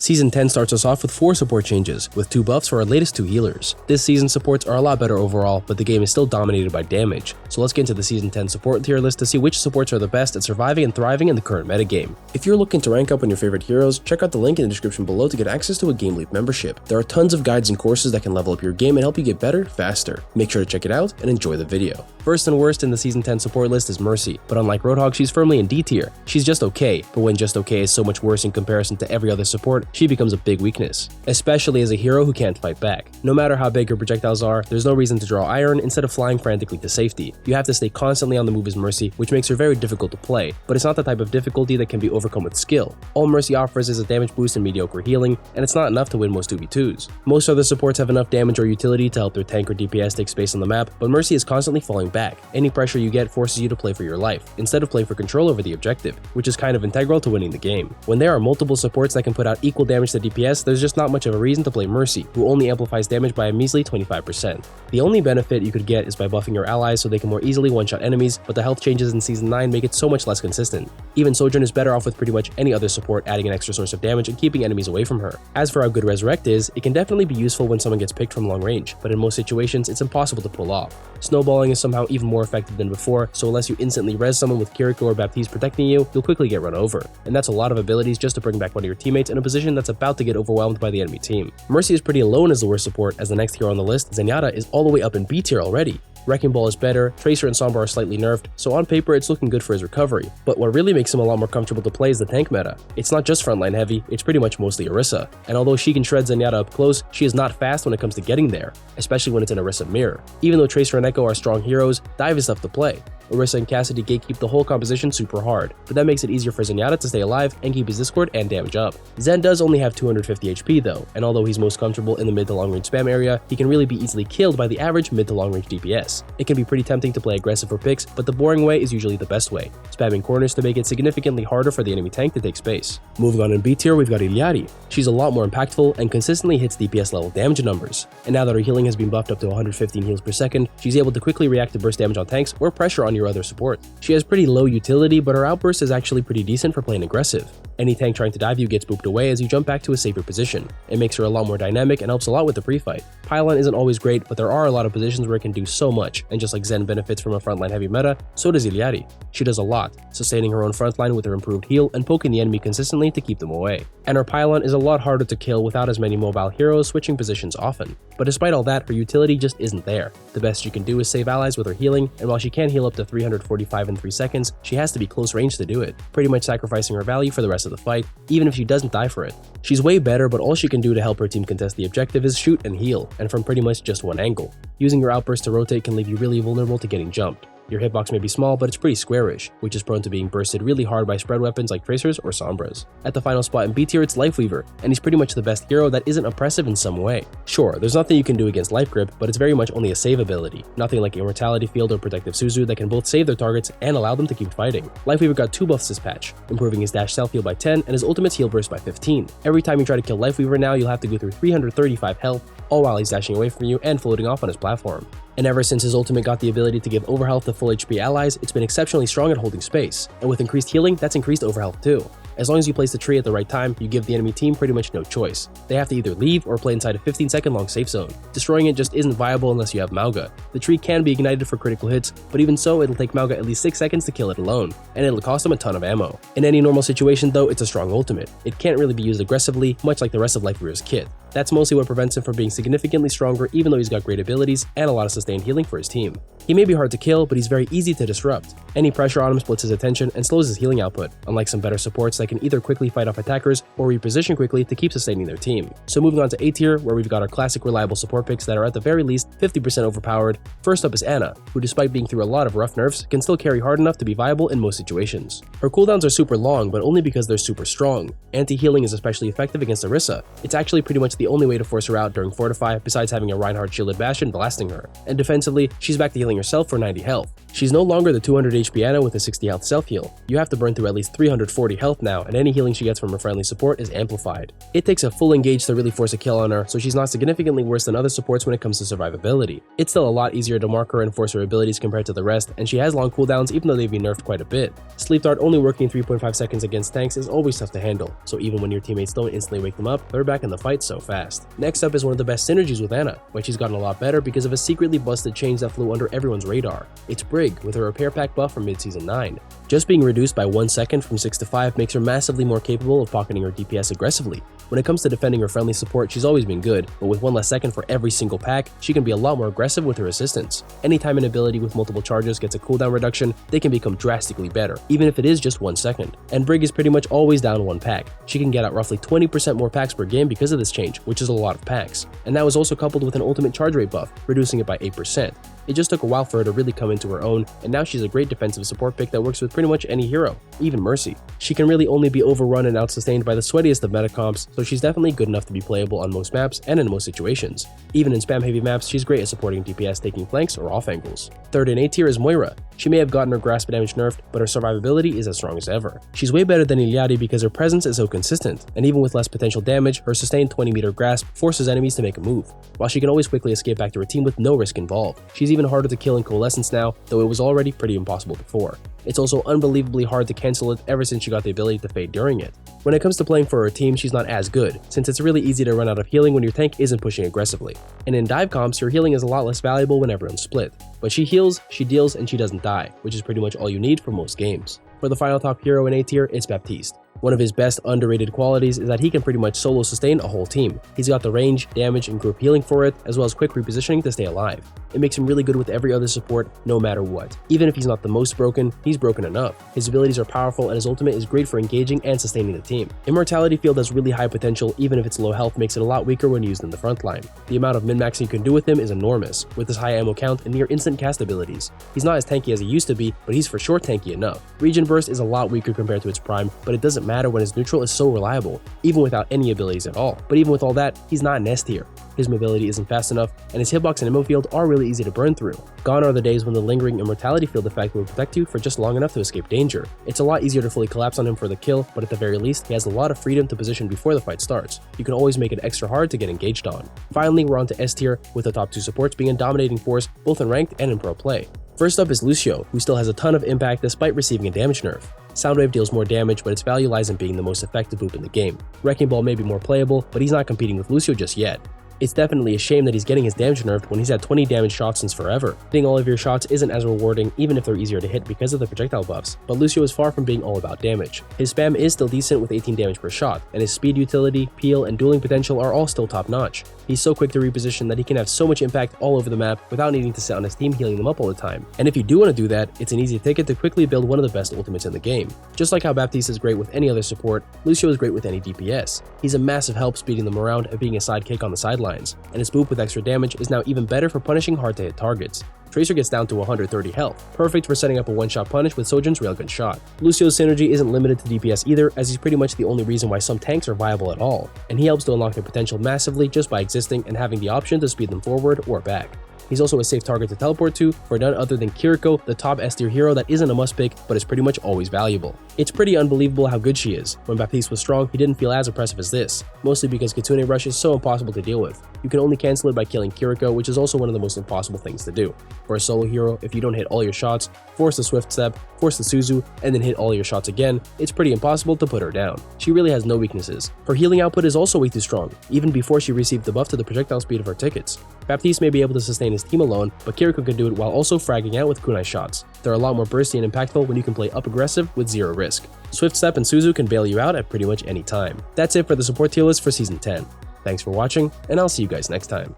Season 10 starts us off with 4 support changes, with 2 buffs for our latest 2 healers. This season's supports are a lot better overall, but the game is still dominated by damage. So let's get into the Season 10 support tier list to see which supports are the best at surviving and thriving in the current metagame. If you're looking to rank up on your favorite heroes, check out the link in the description below to get access to a GameLeap membership. There are tons of guides and courses that can level up your game and help you get better, faster. Make sure to check it out and enjoy the video. First and worst in the Season 10 support list is Mercy, but unlike Roadhog, she's firmly in D tier. She's just okay, but when just okay is so much worse in comparison to every other support, she becomes a big weakness, especially as a hero who can't fight back. No matter how big her projectiles are, there's no reason to draw iron instead of flying frantically to safety. You have to stay constantly on the move as Mercy, which makes her very difficult to play, but it's not the type of difficulty that can be overcome with skill. All Mercy offers is a damage boost and mediocre healing, and it's not enough to win most 2v2s. Most other supports have enough damage or utility to help their tank or DPS take space on the map, but Mercy is constantly falling back. Any pressure you get forces you to play for your life, instead of playing for control over the objective, which is kind of integral to winning the game. When there are multiple supports that can put out equal damage to DPS, there's just not much of a reason to play Mercy, who only amplifies damage by a measly 25%. The only benefit you could get is by buffing your allies so they can more easily one-shot enemies, but the health changes in Season 9 make it so much less consistent. Even Sojourn is better off with pretty much any other support adding an extra source of damage and keeping enemies away from her. As for how good Resurrect is, it can definitely be useful when someone gets picked from long range, but in most situations it's impossible to pull off. Snowballing is somehow even more effective than before, so unless you instantly res someone with KIRO or Baptiste protecting you, you'll quickly get run over. And that's a lot of abilities just to bring back one of your teammates in a position that's about to get overwhelmed by the enemy team. Mercy is pretty alone as the worst support, as the next hero on the list, Zenyatta, is all the way up in B tier already. Wrecking Ball is better, Tracer and Sombra are slightly nerfed, so on paper it's looking good for his recovery. But what really makes him a lot more comfortable to play is the tank meta. It's not just frontline heavy, it's pretty much mostly Orisa. And although she can shred Zenyatta up close, she is not fast when it comes to getting there, especially when it's an Orisa mirror. Even though Tracer and Echo are strong heroes, Dive is tough to play. Orisa and Cassidy gatekeep the whole composition super hard, but that makes it easier for Zenyatta to stay alive and keep his discord and damage up. Zen does only have 250 HP though, and although he's most comfortable in the mid to long range spam area, he can really be easily killed by the average mid to long range DPS. It can be pretty tempting to play aggressive for picks, but the boring way is usually the best way, spamming corners to make it significantly harder for the enemy tank to take space. Moving on in B tier, we've got Irelia. She's a lot more impactful and consistently hits DPS level damage numbers, and now that her healing has been buffed up to 115 heals per second, she's able to quickly react to burst damage on tanks or pressure on your other support. She has pretty low utility, but her outburst is actually pretty decent for playing aggressive. Any tank trying to dive you gets booped away as you jump back to a safer position. It makes her a lot more dynamic and helps a lot with the pre-fight. Pylon isn't always great, but there are a lot of positions where it can do so much, and just like Zen benefits from a frontline heavy meta, so does Irelia. She does a lot, sustaining her own frontline with her improved heal and poking the enemy consistently to keep them away. And her Pylon is a lot harder to kill without as many mobile heroes switching positions often. But despite all that, her utility just isn't there. The best she can do is save allies with her healing, and while she can heal up to 345 in 3 seconds, she has to be close range to do it, pretty much sacrificing her value for the rest of the fight, even if she doesn't die for it. She's way better, but all she can do to help her team contest the objective is shoot and heal, and from pretty much just one angle. Using your outburst to rotate can leave you really vulnerable to getting jumped. Your hitbox may be small, but it's pretty squarish, which is prone to being bursted really hard by spread weapons like Tracers or Sombras. At the final spot in B tier, it's Lifeweaver, and he's pretty much the best hero that isn't oppressive in some way. Sure, there's nothing you can do against Life Grip, but it's very much only a save ability, nothing like Immortality Field or Protective Suzu that can both save their targets and allow them to keep fighting. Lifeweaver got 2 buffs this patch, improving his dash self heal by 10 and his ultimate's heal burst by 15. Every time you try to kill Lifeweaver now, you'll have to go through 335 health, all while he's dashing away from you and floating off on his platform. And ever since his ultimate got the ability to give overhealth to full HP allies, it's been exceptionally strong at holding space, and with increased healing, that's increased overhealth too. As long as you place the tree at the right time, you give the enemy team pretty much no choice. They have to either leave or play inside a 15-second long safe zone. Destroying it just isn't viable unless you have Mauga. The tree can be ignited for critical hits, but even so, it'll take Mauga at least 6 seconds to kill it alone, and it'll cost him a ton of ammo. In any normal situation though, it's a strong ultimate. It can't really be used aggressively, much like the rest of Lifeweaver's kit. That's mostly what prevents him from being significantly stronger even though he's got great abilities and a lot of sustained healing for his team. He may be hard to kill, but he's very easy to disrupt. Any pressure on him splits his attention and slows his healing output, unlike some better supports that can either quickly fight off attackers or reposition quickly to keep sustaining their team. So moving on to A tier, where we've got our classic reliable support picks that are at the very least 50% overpowered. First up is Ana, who despite being through a lot of rough nerfs, can still carry hard enough to be viable in most situations. Her cooldowns are super long, but only because they're super strong. Anti-healing is especially effective against Orisa. It's actually pretty much the the only way to force her out during Fortify besides having a Reinhardt shielded Bastion blasting her. And defensively, she's back to healing herself for 90 health. She's no longer the 200 HP Ana with a 60 health self-heal. You have to burn through at least 340 health now, and any healing she gets from her friendly support is amplified. It takes a full engage to really force a kill on her, so she's not significantly worse than other supports when it comes to survivability. It's still a lot easier to mark her and force her abilities compared to the rest, and she has long cooldowns even though they've been nerfed quite a bit. Sleep Dart only working 3.5 seconds against tanks is always tough to handle, so even when your teammates don't instantly wake them up, they're back in the fight so fast. Next up is one of the best synergies with Ana, but she's gotten a lot better because of a secretly busted change that flew under everyone's radar. It's Brig with her repair pack buff from mid-season 9. Just being reduced by 1 second from 6 to 5 makes her massively more capable of pocketing her DPS aggressively. When it comes to defending her friendly support, she's always been good, but with 1 less second for every single pack, she can be a lot more aggressive with her assistance. Anytime an ability with multiple charges gets a cooldown reduction, they can become drastically better, even if it is just 1 second. And Brig is pretty much always down 1 pack. She can get out roughly 20% more packs per game because of this change, which is a lot of packs. And that was also coupled with an ultimate charge rate buff, reducing it by 8%. It just took a while for her to really come into her own, and now she's a great defensive support pick that works with pretty much any hero, even Mercy. She can really only be overrun and outsustained by the sweatiest of meta comps, so she's definitely good enough to be playable on most maps and in most situations. Even in spam heavy maps, she's great at supporting DPS taking flanks or off angles. Third in A tier is Moira. She may have gotten her grasp damage nerfed, but her survivability is as strong as ever. She's way better than Irelia because her presence is so consistent, and even with less potential damage, her sustained 20-meter grasp forces enemies to make a move, while she can always quickly escape back to her team with no risk involved. She's even harder to kill in Coalescence now, though it was already pretty impossible before. It's also unbelievably hard to cancel it ever since she got the ability to fade during it. When it comes to playing for her team, she's not as good, since it's really easy to run out of healing when your tank isn't pushing aggressively. And in dive comps, your healing is a lot less valuable when everyone's split. But she heals, she deals, and she doesn't die, which is pretty much all you need for most games. For the final top hero in A tier, it's Baptiste. One of his best underrated qualities is that he can pretty much solo sustain a whole team. He's got the range, damage, and group healing for it, as well as quick repositioning to stay alive. It makes him really good with every other support, no matter what. Even if he's not the most broken, he's broken enough. His abilities are powerful and his ultimate is great for engaging and sustaining the team. Immortality Field has really high potential, even if its low health makes it a lot weaker when used in the front line. The amount of min-maxing you can do with him is enormous, with his high ammo count and near instant cast abilities. He's not as tanky as he used to be, but he's for sure tanky enough. Regen Burst is a lot weaker compared to its prime, but it doesn't matter when his neutral is so reliable, even without any abilities at all. But even with all that, he's not an S tier. His mobility isn't fast enough, and his hitbox and ammo field are really easy to burn through. Gone are the days when the lingering immortality field effect will protect you for just long enough to escape danger. It's a lot easier to fully collapse on him for the kill, but at the very least, he has a lot of freedom to position before the fight starts. You can always make it extra hard to get engaged on. Finally, we're on to S tier, with the top 2 supports being a dominating force both in ranked and in pro play. First up is Lucio, who still has a ton of impact despite receiving a damage nerf. Soundwave deals more damage, but its value lies in being the most effective boop in the game. Wrecking Ball may be more playable, but he's not competing with Lucio just yet. It's definitely a shame that he's getting his damage nerfed when he's had 20 damage shots since forever. Hitting all of your shots isn't as rewarding even if they're easier to hit because of the projectile buffs, but Lucio is far from being all about damage. His spam is still decent with 18 damage per shot, and his speed utility, peel, and dueling potential are all still top notch. He's so quick to reposition that he can have so much impact all over the map without needing to sit on his team healing them up all the time. And if you do want to do that, it's an easy ticket to quickly build one of the best ultimates in the game. Just like how Baptiste is great with any other support, Lucio is great with any DPS. He's a massive help speeding them around and being a sidekick on the sidelines, and his boop with extra damage is now even better for punishing hard to hit targets. Tracer gets down to 130 health, perfect for setting up a one-shot punish with Sojourn's Railgun shot. Lucio's synergy isn't limited to DPS either, as he's pretty much the only reason why some tanks are viable at all, and he helps to unlock their potential massively just by existing and having the option to speed them forward or back. He's also a safe target to teleport to for none other than KIRO, the top S tier hero that isn't a must pick but is pretty much always valuable. It's pretty unbelievable how good she is. When Baptiste was strong, he didn't feel as oppressive as this, mostly because Kitsune Rush is so impossible to deal with. You can only cancel it by killing KIRO, which is also one of the most impossible things to do. For a solo hero, if you don't hit all your shots, force the Swift Step, force the Suzu, and then hit all your shots again, it's pretty impossible to put her down. She really has no weaknesses. Her healing output is also way too strong, even before she received the buff to the projectile speed of her tickets. Baptiste may be able to sustain his team alone, but KIRO can do it while also fragging out with kunai shots. They're a lot more bursty and impactful when you can play up aggressive with zero risk. Swift Step and Suzu can bail you out at pretty much any time. That's it for the support tier list for Season 10. Thanks for watching, and I'll see you guys next time.